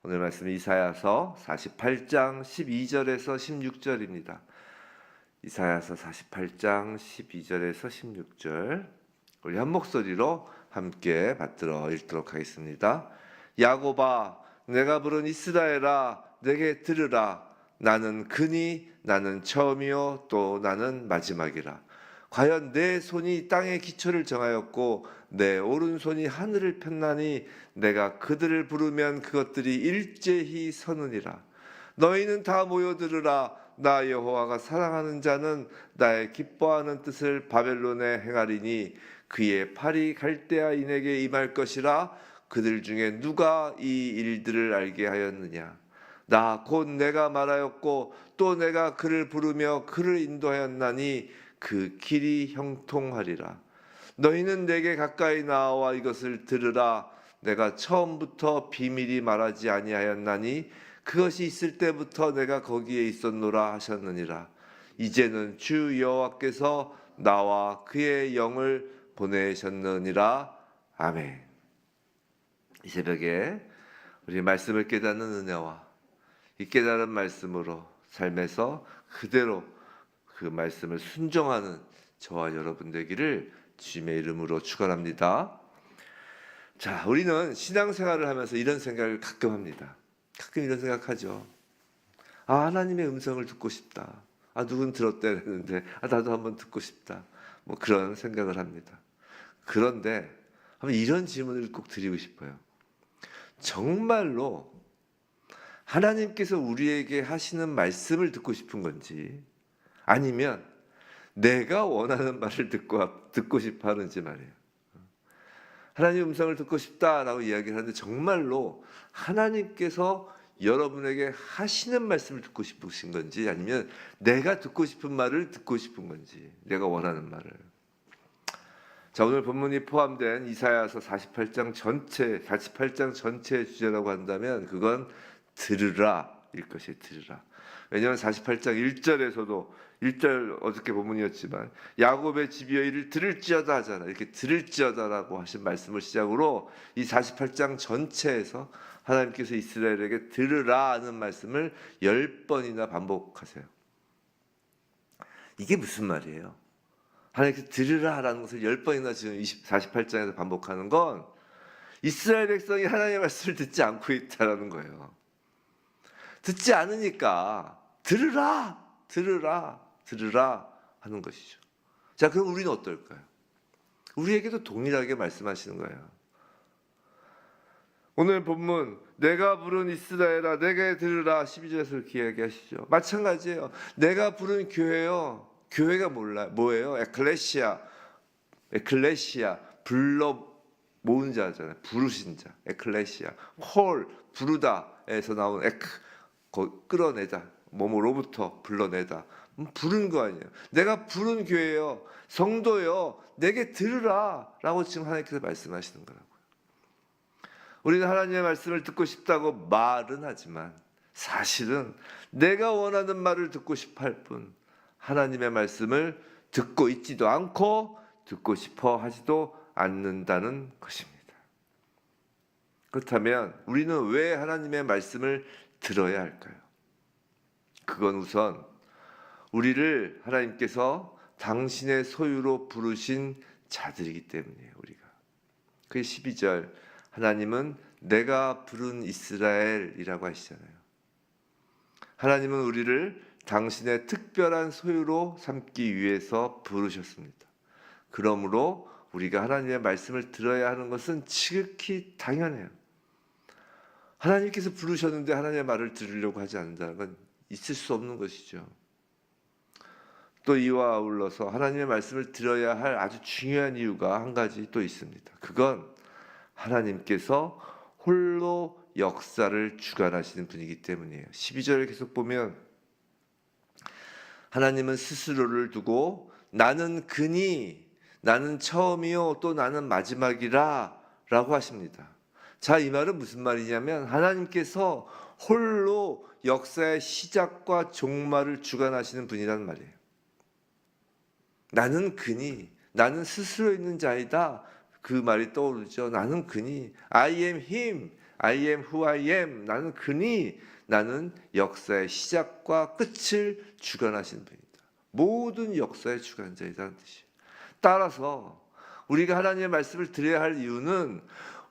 오늘 말씀은 이사야서 48장 12절에서 16절입니다. 이사야서 48장 12절에서 16절 우리 한 목소리로 함께 받들어 읽도록 하겠습니다. 야곱아, 내가 부른 이스라엘아, 내게 들으라. 나는 그니 나는 처음이요 또 나는 마지막이라. 과연 내 손이 땅의 기초를 정하였고 내 오른손이 하늘을 폈나니 내가 그들을 부르면 그것들이 일제히 서느니라. 너희는 다 모여들으라. 나 여호와가 사랑하는 자는 나의 기뻐하는 뜻을 바벨론에 행하리니 그의 팔이 갈대아인에게 임할 것이라. 그들 중에 누가 이 일들을 알게 하였느냐. 나 곧 내가 말하였고 또 내가 그를 부르며 그를 인도하였나니 그 길이 형통하리라. 너희는 내게 가까이 나와 이것을 들으라. 내가 처음부터 비밀이 말하지 아니하였나니 그것이 있을 때부터 내가 거기에 있었노라 하셨느니라. 이제는 주 여호와께서 나와 그의 영을 보내셨느니라. 아멘. 이 새벽에 우리 말씀을 깨닫는 은혜와 이 깨달은 말씀으로 삶에서 그대로 그 말씀을 순종하는 저와 여러분 되기를 주님의 이름으로 축원합니다. 자, 우리는 신앙생활을 하면서 이런 생각을 가끔 합니다. 가끔 이런 생각하죠. 하나님의 음성을 듣고 싶다. 누군 들었대 했는데 나도 한번 듣고 싶다. 뭐 그런 생각을 합니다. 그런데 한번 이런 질문을 꼭 드리고 싶어요. 정말로 하나님께서 우리에게 하시는 말씀을 듣고 싶은 건지 아니면 내가 원하는 말을 듣고 싶어 하는지 말이에요. 하나님의 음성을 듣고 싶다라고 이야기를 하는데 정말로 하나님께서 여러분에게 하시는 말씀을 듣고 싶으신 건지 아니면 내가 듣고 싶은 말을 듣고 싶은 건지, 내가 원하는 말을. 자, 오늘 본문이 포함된 이사야서 48장 전체의 주제라고 한다면 그건 들으라일 것이 들으라. 왜냐하면 48장 1절에서도 1절 어저께 본문이었지만 야곱의 집이여 이를 들을지어다 하잖아. 이렇게 들을지어다라고 하신 말씀을 시작으로 이 48장 전체에서 하나님께서 이스라엘에게 들으라 하는 말씀을 10번이나 반복하세요. 이게 무슨 말이에요? 하나님께서 들으라라는 것을 10번이나 지금 48장에서 반복하는 건 이스라엘 백성이 하나님의 말씀을 듣지 않고 있다는 거예요. 듣지 않으니까 들으라 하는 것이죠. 자, 그럼 우리는 어떨까요? 우리에게도 동일하게 말씀하시는 거예요. 오늘 본문 내가 부른 이스라엘아 내게 들으라 12절에서 이렇게 이야기하시죠. 마찬가지예요. 내가 부른 교회요. 교회가 뭐예요? 에클레시아 불러 모은 자잖아요. 부르신 자. 에클레시아 콜 부르다에서 나온 끌어내다. 뭐뭐로부터 불러내다. 부른 거 아니에요. 내가 부른 교회요. 성도요. 내게 들으라 라고 지금 하나님께서 말씀하시는 거라고요. 우리는 하나님의 말씀을 듣고 싶다고 말은 하지만 사실은 내가 원하는 말을 듣고 싶어 할 뿐 하나님의 말씀을 듣고 있지도 않고 듣고 싶어 하지도 않는다는 것입니다. 그렇다면 우리는 왜 하나님의 말씀을 들어야 할까요? 그건 우선 우리를 하나님께서 당신의 소유로 부르신 자들이기 때문이에요. 우리가. 그 12절 하나님은 내가 부른 이스라엘이라고 하시잖아요. 하나님은 우리를 당신의 특별한 소유로 삼기 위해서 부르셨습니다. 그러므로 우리가 하나님의 말씀을 들어야 하는 것은 지극히 당연해요. 하나님께서 부르셨는데 하나님의 말을 들으려고 하지 않는다는 건 있을 수 없는 것이죠. 또 이와 아울러서 하나님의 말씀을 들어야 할 아주 중요한 이유가 한 가지 또 있습니다. 그건 하나님께서 홀로 역사를 주관하시는 분이기 때문이에요. 12절을 계속 보면 하나님은 스스로를 두고 나는 그니 나는 처음이요 또 나는 마지막이라 라고 하십니다. 자, 이 말은 무슨 말이냐면 하나님께서 홀로 역사의 시작과 종말을 주관하시는 분이란 말이에요. 나는 그니 나는 스스로 있는 자이다. 그 말이 떠오르죠. 나는 그니 I am him. I am who I am. 나는 그니 나는 역사의 시작과 끝을 주관하신 분이다. 모든 역사의 주관자이라는 뜻이에요. 따라서 우리가 하나님의 말씀을 들어야 할 이유는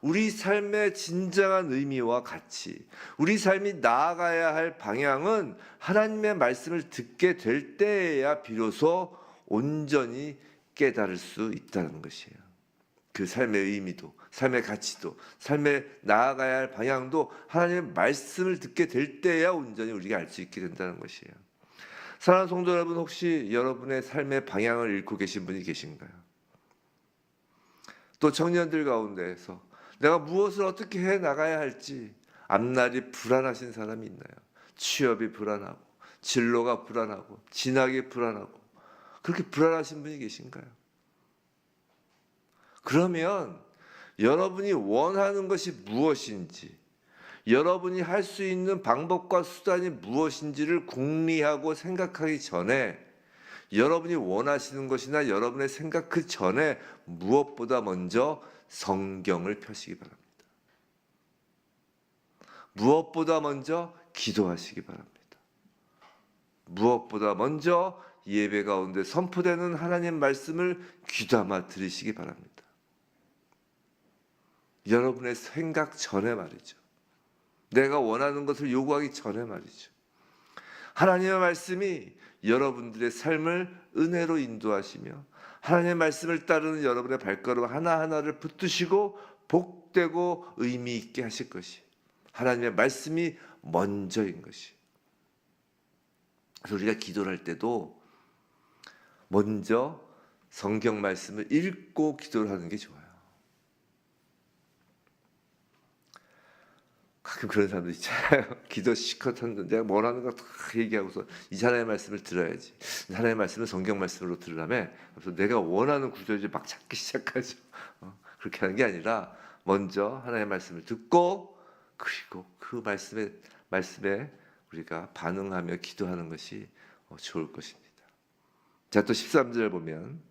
우리 삶의 진정한 의미와 가치, 우리 삶이 나아가야 할 방향은 하나님의 말씀을 듣게 될 때에야 비로소 온전히 깨달을 수 있다는 것이에요. 그 삶의 의미도, 삶의 가치도, 삶에 나아가야 할 방향도 하나님의 말씀을 듣게 될 때야 온전히 우리가 알 수 있게 된다는 것이에요. 사랑하는 성도 여러분, 혹시 여러분의 삶의 방향을 잃고 계신 분이 계신가요? 또 청년들 가운데에서 내가 무엇을 어떻게 해 나가야 할지 앞날이 불안하신 사람이 있나요? 취업이 불안하고, 진로가 불안하고, 진학이 불안하고, 그렇게 불안하신 분이 계신가요? 그러면 여러분이 원하는 것이 무엇인지, 여러분이 할 수 있는 방법과 수단이 무엇인지를 궁리하고 생각하기 전에 여러분이 원하시는 것이나 여러분의 생각 그 전에 무엇보다 먼저 성경을 펴시기 바랍니다. 무엇보다 먼저 기도하시기 바랍니다. 무엇보다 먼저 예배 가운데 선포되는 하나님 말씀을 귀담아 들으시기 바랍니다. 여러분의 생각 전에 말이죠. 내가 원하는 것을 요구하기 전에 말이죠. 하나님의 말씀이 여러분들의 삶을 은혜로 인도하시며 하나님의 말씀을 따르는 여러분의 발걸음 하나하나를 붙드시고 복되고 의미 있게 하실 것이 하나님의 말씀이 먼저인 것이. 그래서 우리가 기도를 할 때도 먼저 성경 말씀을 읽고 기도를 하는 게 좋아요. 가끔 그런 사람들 있잖아요. 기도 시컷 하는데 내가 원하는 거 다 얘기하고서 이 하나님의 말씀을 들어야지. 하나님의 말씀을 성경 말씀으로 들으라며. 그래서 내가 원하는 구절을 막 찾기 시작하죠. 그렇게 하는 게 아니라 먼저 하나님의 말씀을 듣고 그리고 그 말씀에 우리가 반응하며 기도하는 것이 좋을 것입니다. 자, 또 13절 보면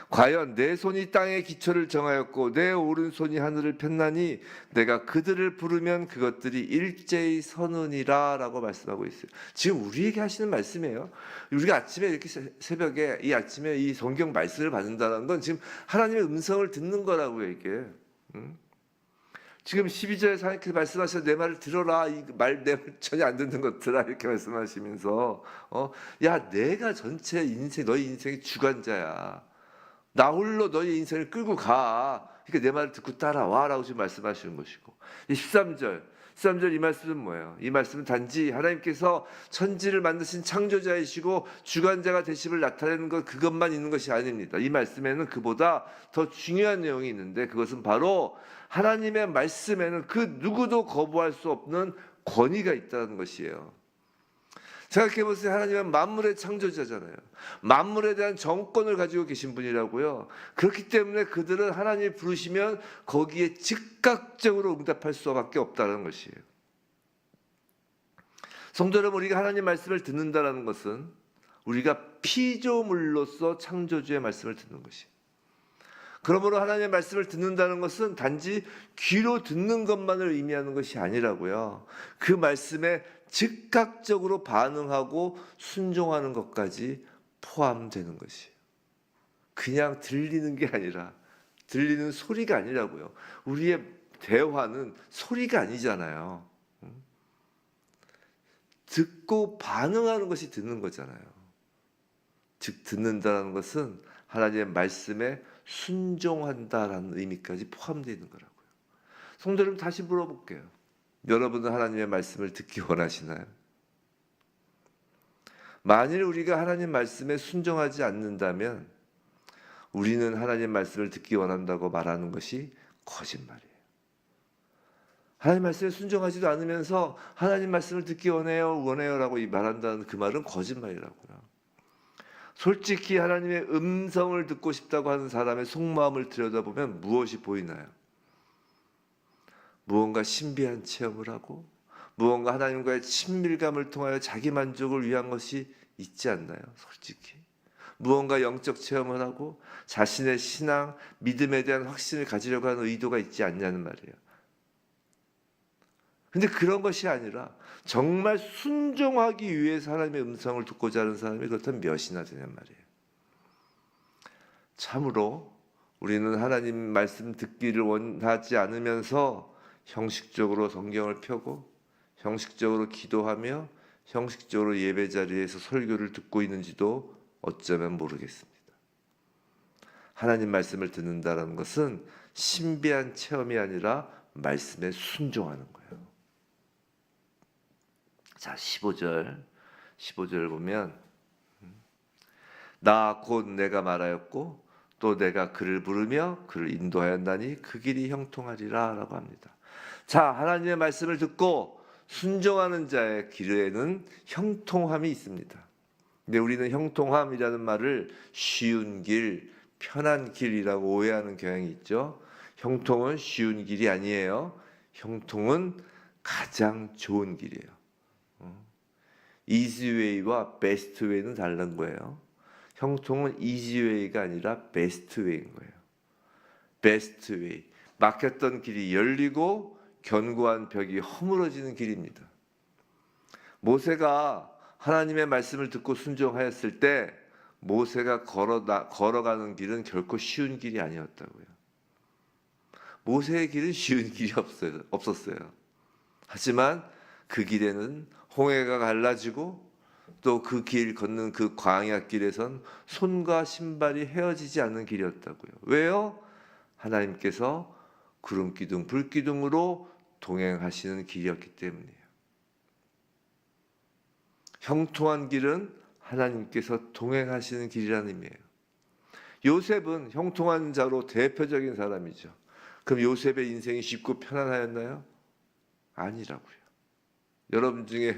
과연 내 손이 땅의 기초를 정하였고 내 오른손이 하늘을 폈나니 내가 그들을 부르면 그것들이 일제히 서느니라 라고 말씀하고 있어요. 지금 우리에게 하시는 말씀이에요. 우리가 아침에 이렇게 새벽에 이 아침에 이 성경 말씀을 받는다는 건 지금 하나님의 음성을 듣는 거라고요. 이게 지금 12절에서 하나님께서 말씀하셔서 내 말을 들어라. 이 말 내 말 전혀 안 듣는 것들아 이렇게 말씀하시면서 야 내가 전체 인생 너희 인생의 주관자야. 나 홀로 너희 인생을 끌고 가. 그러니까 내 말을 듣고 따라와라고 지금 말씀하시는 것이고 13절 이 말씀은 뭐예요? 이 말씀은 단지 하나님께서 천지를 만드신 창조자이시고 주관자가 되심을 나타내는 것 그것만 있는 것이 아닙니다. 이 말씀에는 그보다 더 중요한 내용이 있는데 그것은 바로 하나님의 말씀에는 그 누구도 거부할 수 없는 권위가 있다는 것이에요. 생각해보세요. 하나님은 만물의 창조자잖아요. 만물에 대한 정권을 가지고 계신 분이라고요. 그렇기 때문에 그들은 하나님이 부르시면 거기에 즉각적으로 응답할 수밖에 없다는 것이에요. 성도 여러분, 우리가 하나님 말씀을 듣는다는 것은 우리가 피조물로서 창조주의 말씀을 듣는 것이에요. 그러므로 하나님의 말씀을 듣는다는 것은 단지 귀로 듣는 것만을 의미하는 것이 아니라고요. 그 말씀에 즉각적으로 반응하고 순종하는 것까지 포함되는 것이에요. 그냥 들리는 게 아니라 들리는 소리가 아니라고요. 우리의 대화는 소리가 아니잖아요. 듣고 반응하는 것이 듣는 거잖아요. 즉 듣는다는 것은 하나님의 말씀에 순종한다라는 의미까지 포함되어 있는 거라고요. 성도 여러분 다시 물어볼게요. 여러분은 하나님의 말씀을 듣기 원하시나요? 만일 우리가 하나님 말씀에 순종하지 않는다면 우리는 하나님 말씀을 듣기 원한다고 말하는 것이 거짓말이에요. 하나님 말씀에 순종하지도 않으면서 하나님 말씀을 듣기 원해요라고 말한다는 그 말은 거짓말이라고요. 솔직히 하나님의 음성을 듣고 싶다고 하는 사람의 속마음을 들여다보면 무엇이 보이나요? 무언가 신비한 체험을 하고 무언가 하나님과의 친밀감을 통하여 자기 만족을 위한 것이 있지 않나요? 솔직히 무언가 영적 체험을 하고 자신의 신앙, 믿음에 대한 확신을 가지려고 하는 의도가 있지 않냐는 말이에요. 근데 그런 것이 아니라 정말 순종하기 위해서 하나님의 음성을 듣고자 하는 사람이 그렇다면 몇이나 되냔 말이에요. 참으로 우리는 하나님 말씀 듣기를 원하지 않으면서 형식적으로 성경을 펴고 형식적으로 기도하며 형식적으로 예배 자리에서 설교를 듣고 있는지도 어쩌면 모르겠습니다. 하나님 말씀을 듣는다는 것은 신비한 체험이 아니라 말씀에 순종하는 거예요. 자, 15절 보면 나 곧 내가 말하였고 또 내가 그를 부르며 그를 인도하였나니 그 길이 형통하리라 라고 합니다. 자, 하나님의 말씀을 듣고 순종하는 자의 길에는 형통함이 있습니다. 근데 우리는 형통함이라는 말을 쉬운 길, 편한 길이라고 오해하는 경향이 있죠. 형통은 쉬운 길이 아니에요. 형통은 가장 좋은 길이에요. easy way와 best way는 다른 거예요. 형통은 easy way가 아니라 best way인 거예요. best way, 막혔던 길이 열리고 견고한 벽이 허물어지는 길입니다. 모세가 하나님의 말씀을 듣고 순종하였을 때 모세가 걸어가는 길은 결코 쉬운 길이 아니었다고요. 모세의 길은 쉬운 길이 없었어요. 하지만 그 길에는 홍해가 갈라지고 또 그 길 걷는 그 광야 길에선 손과 신발이 헤어지지 않는 길이었다고요. 왜요? 하나님께서 구름 기둥, 불 기둥으로 동행하시는 길이었기 때문이에요. 형통한 길은 하나님께서 동행하시는 길이라는 의미예요. 요셉은 형통한 자로 대표적인 사람이죠. 그럼 요셉의 인생이 쉽고 편안하였나요? 아니라고요. 여러분 중에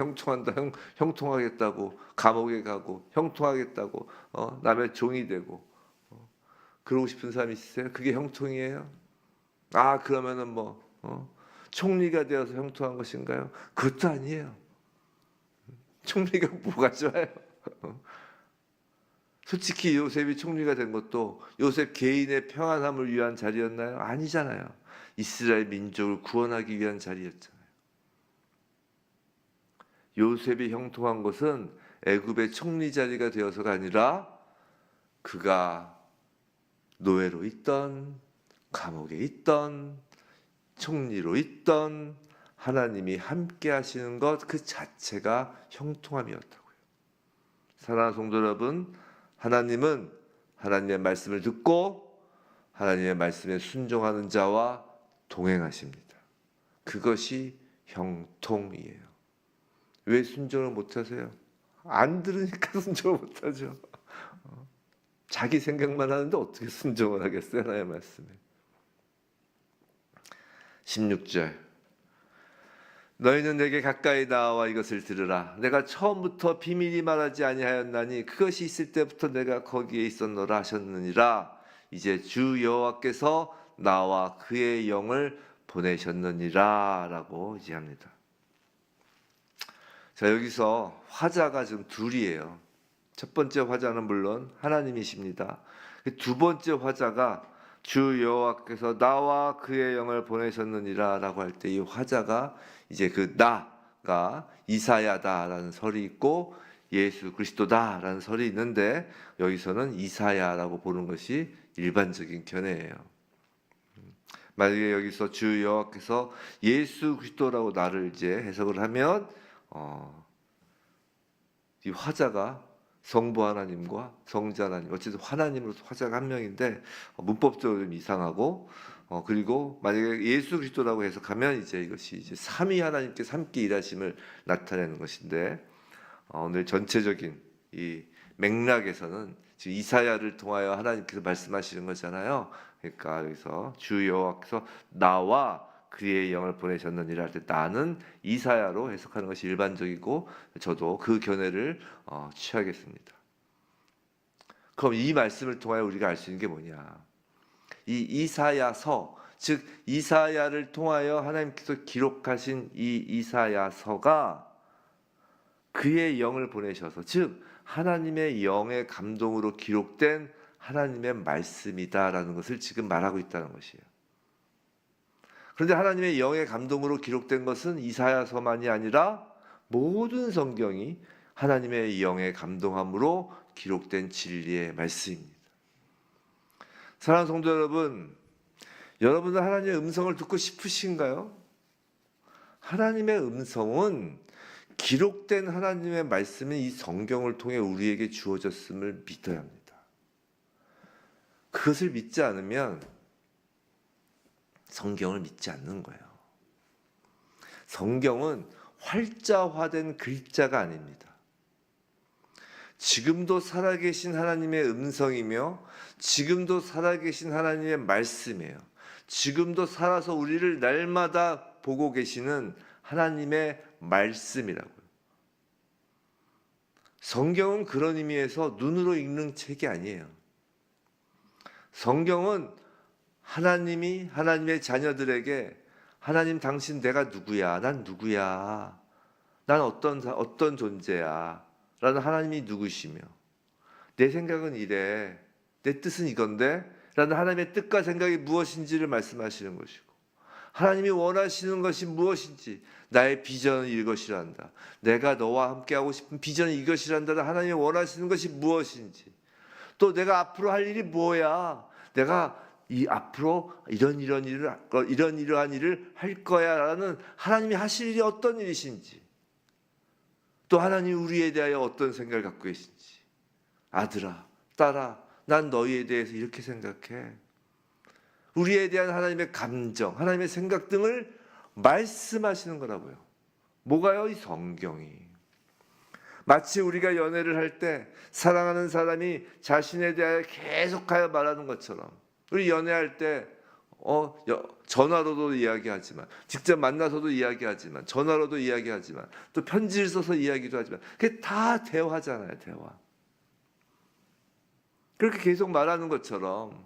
형통하겠다고 감옥에 가고 형통하겠다고 남의 종이 되고 그러고 싶은 사람 있으세요? 그게 형통이에요? 그러면은 총리가 되어서 형통한 것인가요? 그것도 아니에요. 총리가 뭐가 좋아요? 솔직히 요셉이 총리가 된 것도 요셉 개인의 평안함을 위한 자리였나요? 아니잖아요. 이스라엘 민족을 구원하기 위한 자리였잖아요. 요셉이 형통한 것은 애굽의 총리 자리가 되어서가 아니라 그가 노예로 있던 감옥에 있던 총리로 있던 하나님이 함께 하시는 것 그 자체가 형통함이었다고요. 사랑하는 성도 여러분, 하나님은 하나님의 말씀을 듣고 하나님의 말씀에 순종하는 자와 동행하십니다. 그것이 형통이에요. 왜 순종을 못하세요? 안 들으니까 순종을 못하죠. 자기 생각만 하는데 어떻게 순종을 하겠어요? 하나님의 말씀에. 16절 너희는 내게 가까이 나와 이것을 들으라. 내가 처음부터 비밀히 말하지 아니하였나니 그것이 있을 때부터 내가 거기에 있었노라 하셨느니라. 이제 주 여호와께서 나와 그의 영을 보내셨느니라 라고 이제 합니다. 자, 여기서 화자가 지금 둘이에요. 첫 번째 화자는 물론 하나님이십니다. 두 번째 화자가 주 여호와께서 나와 그의 영을 보내셨느니라 라고 할 때 이 화자가 이제 그 나가 이사야다라는 설이 있고 예수 그리스도다라는 설이 있는데 여기서는 이사야라고 보는 것이 일반적인 견해예요. 만약에 여기서 주 여호와께서 예수 그리스도라고 나를 이제 해석을 하면 이 화자가 성부 하나님과 성자 하나님, 어쨌든 하나님으로서 화자가 한 명인데 문법적으로 좀 이상하고 그리고 만약에 예수 그리스도라고 해석하면 이제 이것이 이제 삼위 하나님께서 함께 일하심을 나타내는 것인데 오늘 전체적인 이 맥락에서는 지금 이사야를 통하여 하나님께서 말씀하시는 거잖아요. 그러니까 여기서 주 여호와께서 나와 그의 영을 보내셨느니라 할 때 나는 이사야로 해석하는 것이 일반적이고 저도 그 견해를 취하겠습니다. 그럼 이 말씀을 통하여 우리가 알 수 있는 게 뭐냐? 이 이사야서, 즉 이사야를 통하여 하나님께서 기록하신 이 이사야서가 그의 영을 보내셔서, 즉 하나님의 영의 감동으로 기록된 하나님의 말씀이다라는 것을 지금 말하고 있다는 것이에요. 그런데 하나님의 영의 감동으로 기록된 것은 이사야서만이 아니라 모든 성경이 하나님의 영의 감동함으로 기록된 진리의 말씀입니다. 사랑하는 성도 여러분, 여러분은 하나님의 음성을 듣고 싶으신가요? 하나님의 음성은 기록된 하나님의 말씀인 이 성경을 통해 우리에게 주어졌음을 믿어야 합니다. 그것을 믿지 않으면 성경을 믿지 않는 거예요. 성경은 활자화된 글자가 아닙니다. 지금도 살아계신 하나님의 음성이며 지금도 살아계신 하나님의 말씀이에요. 지금도 살아서 우리를 날마다 보고 계시는 하나님의 말씀이라고요. 성경은 그런 의미에서 눈으로 읽는 책이 아니에요. 성경은 하나님이 하나님의 자녀들에게 하나님 당신 내가 누구야? 난 누구야? 난 어떤 존재야? 라는 하나님이 누구시며 내 생각은 이래. 내 뜻은 이건데? 라는 하나님의 뜻과 생각이 무엇인지를 말씀하시는 것이고 하나님이 원하시는 것이 무엇인지 나의 비전은 이것이란다. 내가 너와 함께하고 싶은 비전은 이것이란다. 하나님이 원하시는 것이 무엇인지 또 내가 앞으로 할 일이 뭐야? 내가 이 앞으로 이러한 일을 할 거야라는 하나님이 하실 일이 어떤 일이신지 또 하나님이 우리에 대하여 어떤 생각을 갖고 계신지 아들아, 딸아, 난 너희에 대해서 이렇게 생각해. 우리에 대한 하나님의 감정, 하나님의 생각 등을 말씀하시는 거라고요. 뭐가요? 이 성경이. 마치 우리가 연애를 할 때 사랑하는 사람이 자신에 대하여 계속하여 말하는 것처럼 우리 연애할 때 전화로도 이야기하지만 직접 만나서도 이야기하지만 전화로도 이야기하지만 또 편지를 써서 이야기도 하지만 그게 다 대화잖아요. 대화. 그렇게 계속 말하는 것처럼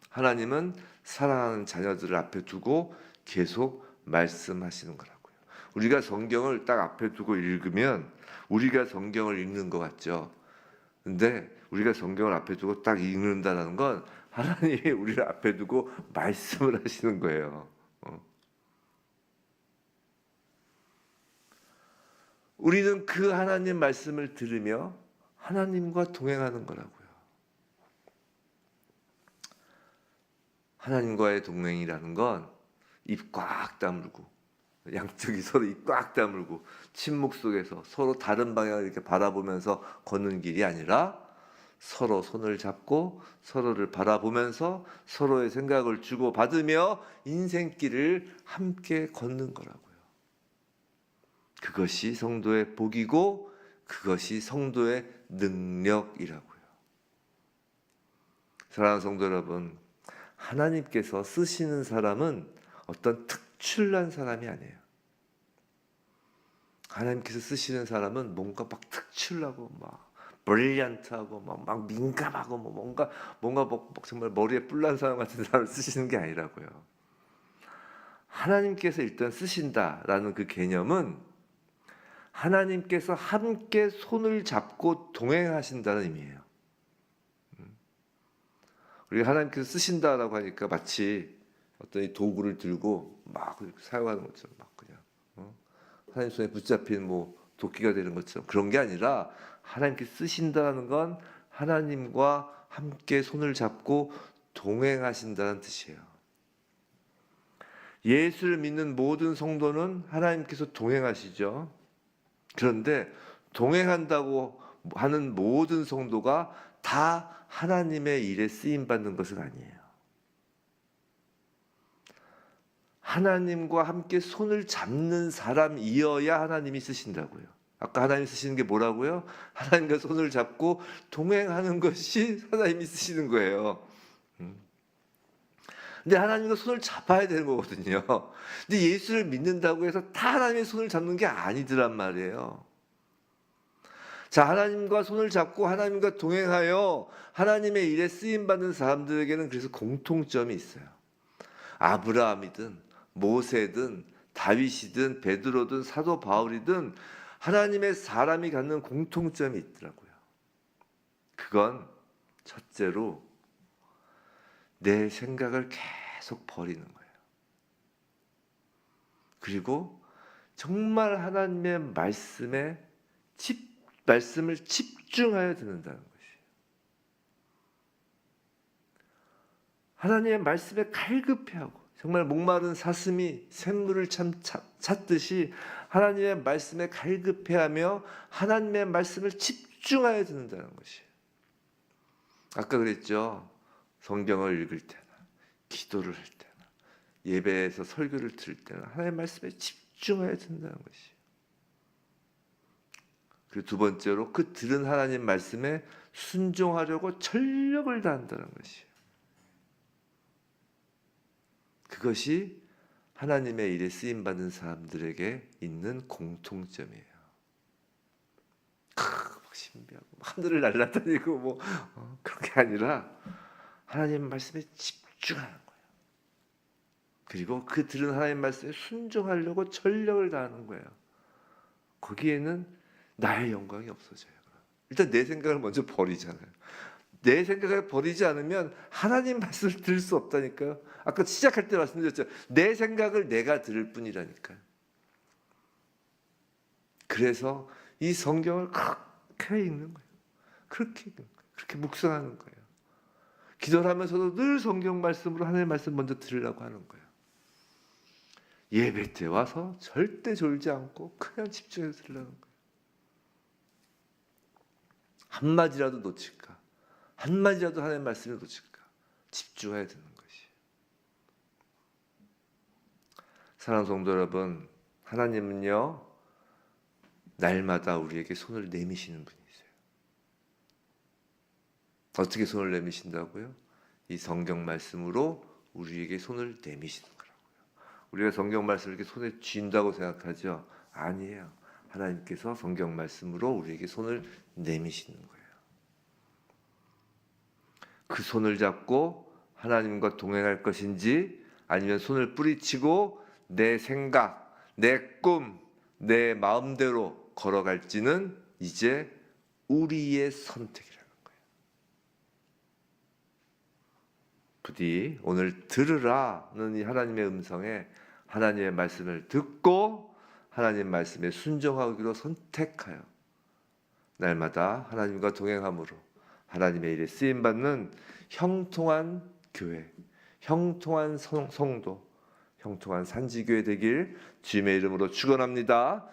하나님은 사랑하는 자녀들을 앞에 두고 계속 말씀하시는 거라고요. 우리가 성경을 딱 앞에 두고 읽으면 우리가 성경을 읽는 것 같죠. 근데 우리가 성경을 앞에 두고 딱 읽는다는 건 하나님이 우리를 앞에 두고 말씀을 하시는 거예요. 우리는 그 하나님 말씀을 들으며 하나님과 동행하는 거라고요. 하나님과의 동행이라는 건 입 꽉 다물고 양쪽이 서로 입 꽉 다물고 침묵 속에서 서로 다른 방향을 이렇게 바라보면서 걷는 길이 아니라 서로 손을 잡고 서로를 바라보면서 서로의 생각을 주고받으며 인생길을 함께 걷는 거라고요. 그것이 성도의 복이고 그것이 성도의 능력이라고요. 사랑하는 성도 여러분, 하나님께서 쓰시는 사람은 어떤 특출난 사람이 아니에요. 하나님께서 쓰시는 사람은 뭔가 막 특출나고 막 브릴리언트하고 막 민감하고 뭔가 정말 머리에 뿔난 사람 같은 사람을 쓰시는 게 아니라고요. 하나님께서 일단 쓰신다라는 그 개념은 하나님께서 함께 손을 잡고 동행하신다는 의미예요. 우리가 하나님께서 쓰신다라고 하니까 마치 어떤 이 도구를 들고 막 사용하는 것처럼 막 그냥 하나님 손에 붙잡힌 도끼가 되는 것처럼 그런 게 아니라 하나님께 쓰신다는 건 하나님과 함께 손을 잡고 동행하신다는 뜻이에요. 예수를 믿는 모든 성도는 하나님께서 동행하시죠. 그런데 동행한다고 하는 모든 성도가 다 하나님의 일에 쓰임 받는 것은 아니에요. 하나님과 함께 손을 잡는 사람이어야 하나님이 쓰신다고요. 아까 하나님 쓰시는 게 뭐라고요? 하나님과 손을 잡고 동행하는 것이 하나님이 쓰시는 거예요. 근데 하나님과 손을 잡아야 되는 거거든요. 근데 예수를 믿는다고 해서 다 하나님의 손을 잡는 게 아니더란 말이에요. 자, 하나님과 손을 잡고 하나님과 동행하여 하나님의 일에 쓰임받는 사람들에게는 그래서 공통점이 있어요. 아브라함이든 모세든 다윗이든 베드로든 사도 바울이든 하나님의 사람이 갖는 공통점이 있더라고요. 그건 첫째로 내 생각을 계속 버리는 거예요. 그리고 정말 하나님의 말씀을 집중하여 듣는다는 것이에요. 하나님의 말씀에 갈급해하고 정말 목마른 사슴이 샘물을 찾듯이 하나님의 말씀에 갈급해하며 하나님의 말씀을 집중하여 듣는다는 것이에요. 아까 그랬죠. 성경을 읽을 때나 기도를 할 때나 예배에서 설교를 들을 때나 하나님의 말씀에 집중하여 듣는다는 것이에요. 그리고 두 번째로 그 들은 하나님 말씀에 순종하려고 전력을 다한다는 것이에요. 그것이 하나님의 일에 쓰임받는 사람들에게 있는 공통점이에요. 막 신비하고 하늘을 날아다니고 그런 게 아니라 하나님 말씀에 집중하는 거예요. 그리고 그 들은 하나님 말씀에 순종하려고 전력을 다하는 거예요. 거기에는 나의 영광이 없어져요. 일단 내 생각을 먼저 버리잖아요. 내 생각을 버리지 않으면 하나님 말씀을 들을 수 없다니까요. 아까 시작할 때 말씀드렸죠. 내 생각을 내가 들을 뿐이라니까요. 그래서 이 성경을 그렇게 읽는 거예요. 그렇게 읽는 거예요. 그렇게 묵상하는 거예요. 기도를 하면서도 늘 성경 말씀으로 하나님의 말씀 먼저 들으려고 하는 거예요. 예배 때 와서 절대 졸지 않고 그냥 집중해서 들으려는 거예요. 한마디라도 놓칠까? 한마디라도 하나님의 말씀을 놓칠까? 집중해야 되는 것이. 사랑하는 성도 여러분, 하나님은요 날마다 우리에게 손을 내미시는 분이세요. 어떻게 손을 내미신다고요? 이 성경 말씀으로 우리에게 손을 내미시는 거라고요. 우리가 성경 말씀을 이렇게 손에 쥔다고 생각하죠? 아니에요. 하나님께서 성경 말씀으로 우리에게 손을 내미시는 거예요. 그 손을 잡고 하나님과 동행할 것인지 아니면 손을 뿌리치고 내 생각, 내 꿈, 내 마음대로 걸어갈지는 이제 우리의 선택이라는 거예요. 부디 오늘 들으라는 이 하나님의 음성에 하나님의 말씀을 듣고 하나님 말씀에 순종하기로 선택하여 날마다 하나님과 동행함으로 하나님의 일에 쓰임받는 형통한 교회, 형통한 성도, 형통한 산지교회 되길 주님의 이름으로 축원합니다.